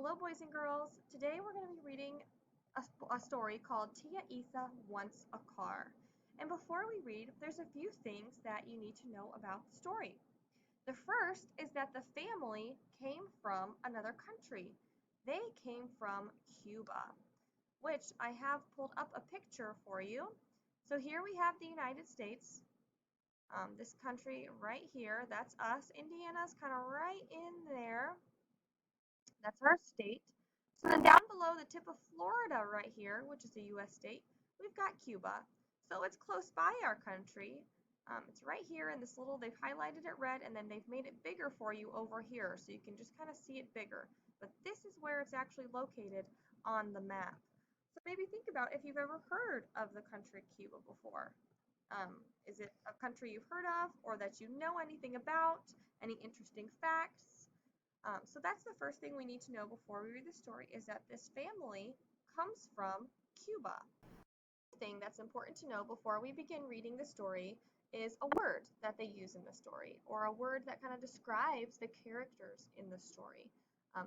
Hello, boys and girls. Today we're going to be reading a story called Tia Isa Wants a Car. And before we read, there's a few things that you need to know about the story. The first is that the family came from another country. They came from Cuba, which I have pulled up a picture for you. So here we have the United States, this country right here. That's us. Indiana's kind of right in there. That's our state. So then down below the tip of Florida right here, which is a U.S. state, we've got Cuba. So it's close by our country. It's right here in this little, they've highlighted it red and then they've made it bigger for you over here so you can just kind of see it bigger. But this is where it's actually located on the map. So maybe think about if you've ever heard of the country Cuba before. Is it a country you've heard of or that you know anything about? Any interesting facts? So that's the first thing we need to know before we read the story is that this family comes from Cuba. The thing that's important to know before we begin reading the story is a word that they use in the story or a word that kind of describes the characters in the story.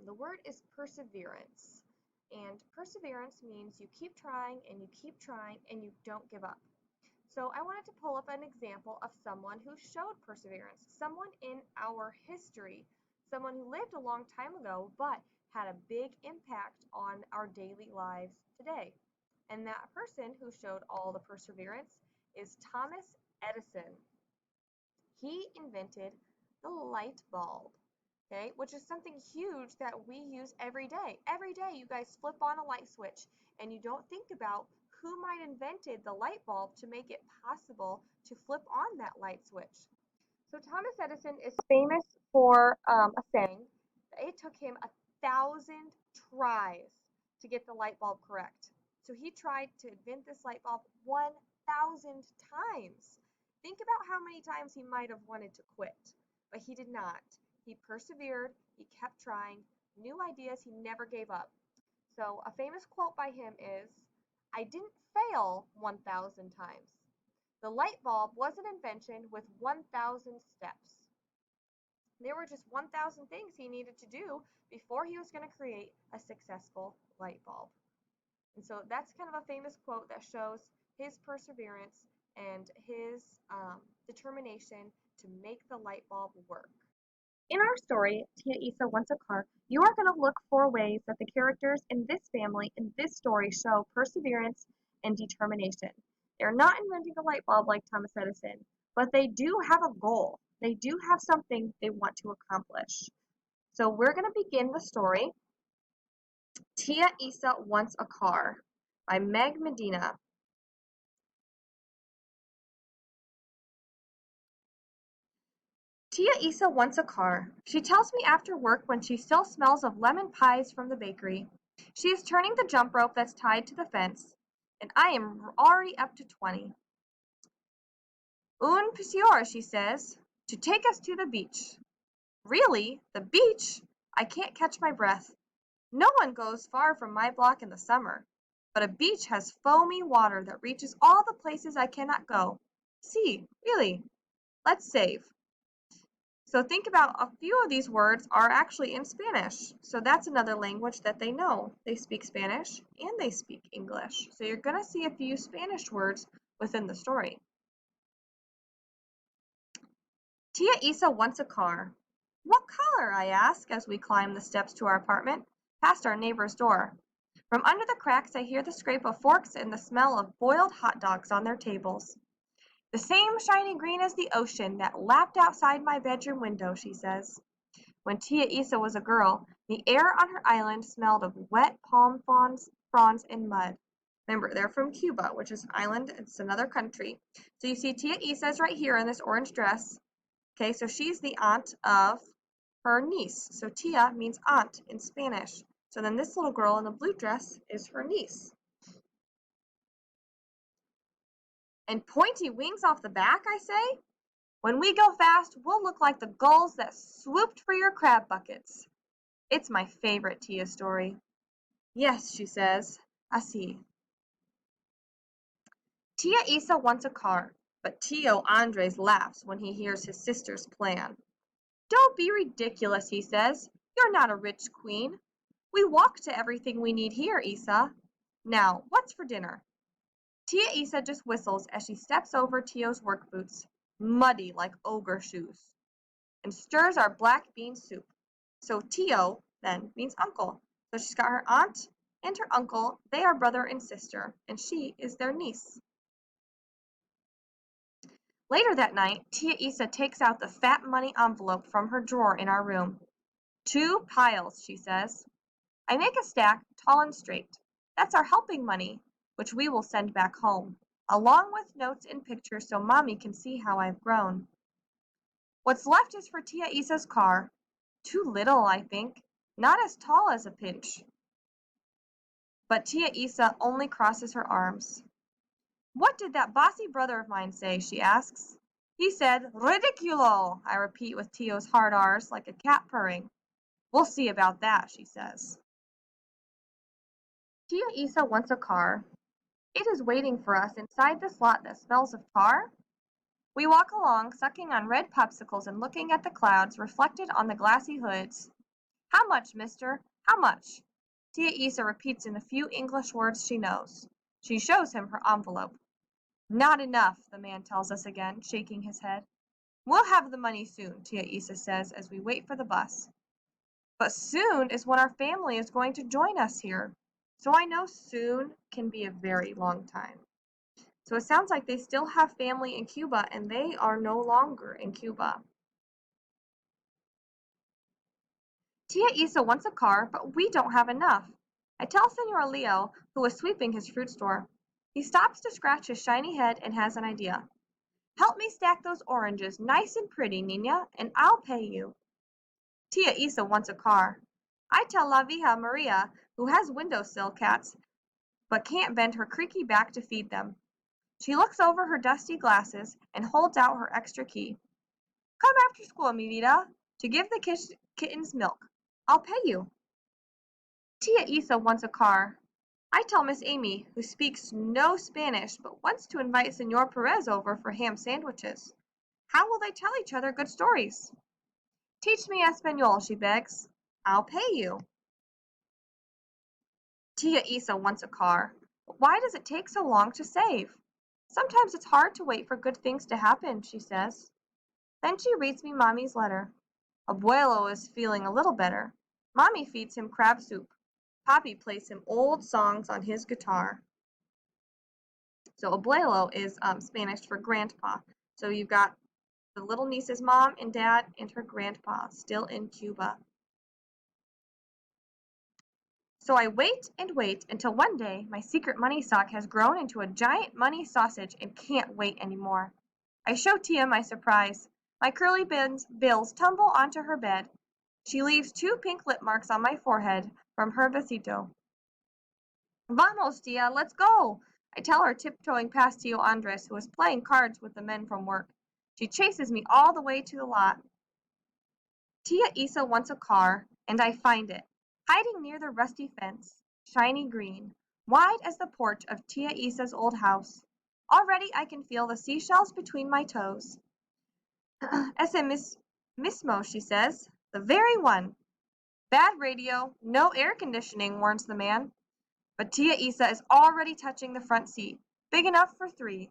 The word is perseverance. And perseverance means you keep trying and you keep trying and you don't give up. So I wanted to pull up an example of someone who showed perseverance, someone in our history, someone who lived a long time ago but had a big impact on our daily lives today. And that person who showed all the perseverance is Thomas Edison. He invented the light bulb, okay, which is something huge that we use every day. Every day you guys flip on a light switch and you don't think about who might have invented the light bulb to make it possible to flip on that light switch. So Thomas Edison is famous for a saying that it took him 1,000 tries to get the light bulb correct. So he tried to invent this light bulb 1,000 times. Think about how many times he might have wanted to quit, but he did not. He persevered, he kept trying, new ideas, he never gave up. So a famous quote by him is, "I didn't fail 1,000 times. The light bulb was an invention with 1,000 steps." There were just 1,000 things he needed to do before he was going to create a successful light bulb. And so that's kind of a famous quote that shows his perseverance and his determination to make the light bulb work. In our story, Tia Isa Wants a Car, you are going to look for ways that the characters in this family, in this story, show perseverance and determination. They're not inventing a light bulb like Thomas Edison, but they do have a goal. They do have something they want to accomplish. So we're going to begin the story. Tia Isa Wants a Car by Meg Medina. Tia Isa wants a car. She tells me after work when she still smells of lemon pies from the bakery. She is turning the jump rope that's tied to the fence, and I am already up to 20. Un pisior, she says, to take us to the beach. Really? The beach? I can't catch my breath. No one goes far from my block in the summer, but a beach has foamy water that reaches all the places I cannot go. See, really. Let's save. So think about a few of these words are actually in Spanish. So that's another language that they know. They speak Spanish and they speak English. So you're going to see a few Spanish words within the story. Tia Isa wants a car. What color? I ask as we climb the steps to our apartment, past our neighbor's door. From under the cracks, I hear the scrape of forks and the smell of boiled hot dogs on their tables. The same shiny green as the ocean that lapped outside my bedroom window, she says. When Tia Isa was a girl, the air on her island smelled of wet palm fronds and mud. Remember, they're from Cuba, which is an island. It's another country. So you see Tia Isa is right here in this orange dress. Okay, so she's the aunt of her niece. So Tia means aunt in Spanish. So then this little girl in the blue dress is her niece. And pointy wings off the back, I say? When we go fast, we'll look like the gulls that swooped for your crab buckets. It's my favorite Tia story. Yes, she says. Así. Tia Isa wants a car, but Tio Andres laughs when he hears his sister's plan. Don't be ridiculous, he says. You're not a rich queen. We walk to everything we need here, Isa. Now, what's for dinner? Tia Isa just whistles as she steps over Tio's work boots, muddy like ogre shoes, and stirs our black bean soup. So Tio, then, means uncle. So she's got her aunt and her uncle. They are brother and sister, and she is their niece. Later that night, Tia Isa takes out the fat money envelope from her drawer in our room. 2 piles, she says. I make a stack, tall and straight. That's our helping money, which we will send back home, along with notes and pictures so Mommy can see how I've grown. What's left is for Tia Isa's car. Too little, I think. Not as tall as a pinch. But Tia Isa only crosses her arms. What did that bossy brother of mine say? She asks. He said, ridiculo, I repeat with Tio's hard R's like a cat purring. We'll see about that, she says. Tia Isa wants a car. It is waiting for us inside this lot that smells of tar. We walk along, sucking on red popsicles and looking at the clouds reflected on the glassy hoods. How much, mister? How much? Tia Isa repeats in the few English words she knows. She shows him her envelope. Not enough, the man tells us again, shaking his head. We'll have the money soon, Tia Isa says as we wait for the bus. But soon is when our family is going to join us here. So I know soon can be a very long time. So it sounds like they still have family in Cuba and they are no longer in Cuba. Tia Isa wants a car, but we don't have enough. I tell Senor Leo, who is sweeping his fruit store. He stops to scratch his shiny head and has an idea. Help me stack those oranges nice and pretty, Nina, and I'll pay you. Tia Isa wants a car. I tell La Vieja Maria, who has windowsill cats, but can't bend her creaky back to feed them. She looks over her dusty glasses and holds out her extra key. Come after school, mi vida, to give the kittens milk. I'll pay you. Tia Isa wants a car. I tell Miss Amy, who speaks no Spanish but wants to invite Senor Perez over for ham sandwiches. How will they tell each other good stories? Teach me Espanol, she begs. I'll pay you. Tia Isa wants a car. But why does it take so long to save? Sometimes it's hard to wait for good things to happen, she says. Then she reads me Mommy's letter. Abuelo is feeling a little better. Mommy feeds him crab soup. Papi plays him old songs on his guitar. So abuelo is Spanish for grandpa. So you've got the little niece's mom and dad and her grandpa still in Cuba. So I wait and wait until one day my secret money sock has grown into a giant money sausage and can't wait anymore. I show Tia my surprise. My curly bills tumble onto her bed. She leaves 2 pink lip marks on my forehead from her besito. Vamos, Tia, let's go! I tell her, tiptoeing past Tio Andres, who is playing cards with the men from work. She chases me all the way to the lot. Tia Isa wants a car, and I find it, hiding near the rusty fence, shiny green, wide as the porch of Tia Isa's old house. Already I can feel the seashells between my toes. Ese mismo, she says. The very one. Bad radio, no air conditioning, warns the man. But Tia Isa is already touching the front seat, big enough for 3.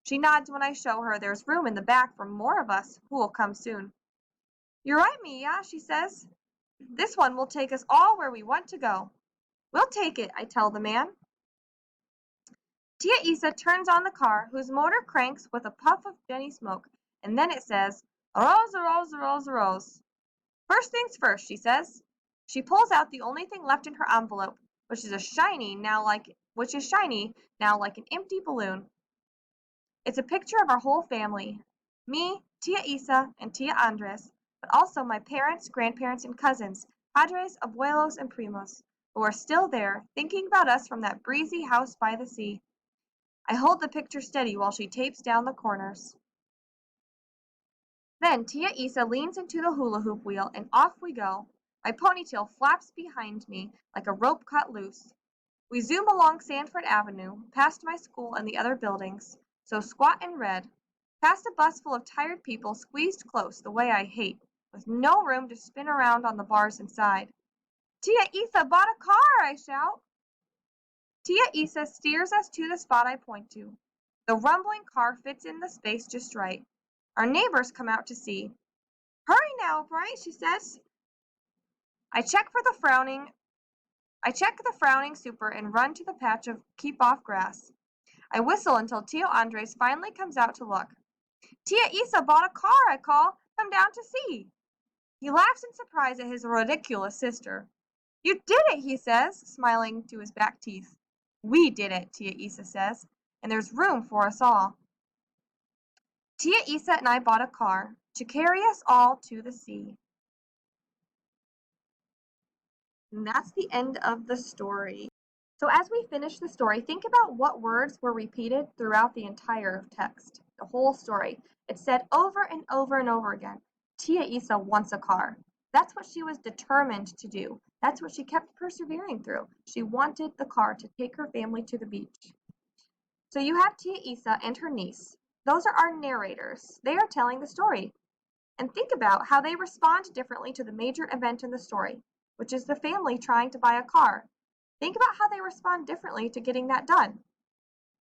She nods when I show her there's room in the back for more of us who will come soon. You're right, Mia, she says. This one will take us all where we want to go. We'll take it, I tell the man. Tia Isa turns on the car, whose motor cranks with a puff of Jenny smoke, and then it says, arroz, arroz, arroz, arroz. First things first, she says. She pulls out the only thing left in her envelope, which is shiny now like an empty balloon. It's a picture of our whole family. Me, Tia Isa, and Tia Andres, but also my parents, grandparents, and cousins, padres, abuelos, and primos, who are still there, thinking about us from that breezy house by the sea. I hold the picture steady while she tapes down the corners. Then Tia Isa leans into the hula hoop wheel, and off we go. My ponytail flaps behind me like a rope cut loose. We zoom along Sanford Avenue, past my school and the other buildings, so squat and red, past a bus full of tired people squeezed close the way I hate, with no room to spin around on the bars inside. Tia Isa bought a car, I shout. Tia Isa steers us to the spot I point to. The rumbling car fits in the space just right. Our neighbors come out to see. Hurry now, Bright, she says. I check the frowning super and run to the patch of keep-off grass. I whistle until Tio Andres finally comes out to look. Tia Isa bought a car, I call. Come down to see. He laughs in surprise at his ridiculous sister. You did it, he says, smiling to his back teeth. We did it, Tia Isa says, and there's room for us all. Tia Isa and I bought a car to carry us all to the sea. And that's the end of the story. So as we finish the story, think about what words were repeated throughout the entire text, the whole story. It said over and over and over again, Tia Isa wants a car. That's what she was determined to do. That's what she kept persevering through. She wanted the car to take her family to the beach. So you have Tia Isa and her niece. Those are our narrators. They are telling the story. And think about how they respond differently to the major event in the story, which is the family trying to buy a car. Think about how they respond differently to getting that done.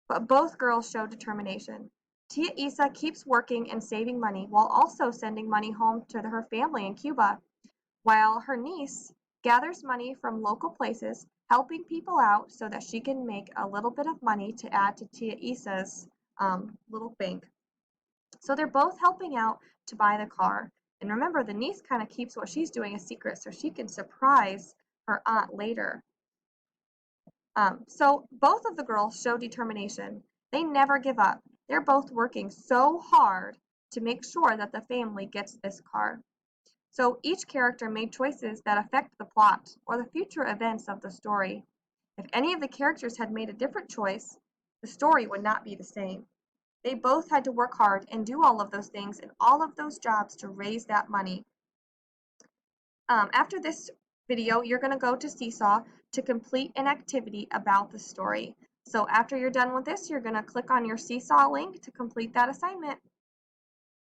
But both girls show determination. Tia Isa keeps working and saving money while also sending money home to her family in Cuba, while her niece gathers money from local places, helping people out so that she can make a little bit of money to add to Tia Isa's little bank. So they're both helping out to buy the car. And remember, the niece kind of keeps what she's doing a secret so she can surprise her aunt later. So both of the girls show determination. They never give up. They're both working so hard to make sure that the family gets this car. So each character made choices that affect the plot or the future events of the story. If any of the characters had made a different choice, the story would not be the same. They both had to work hard and do all of those things and all of those jobs to raise that money. After this video, you're going to go to Seesaw to complete an activity about the story. So after you're done with this, you're going to click on your Seesaw link to complete that assignment.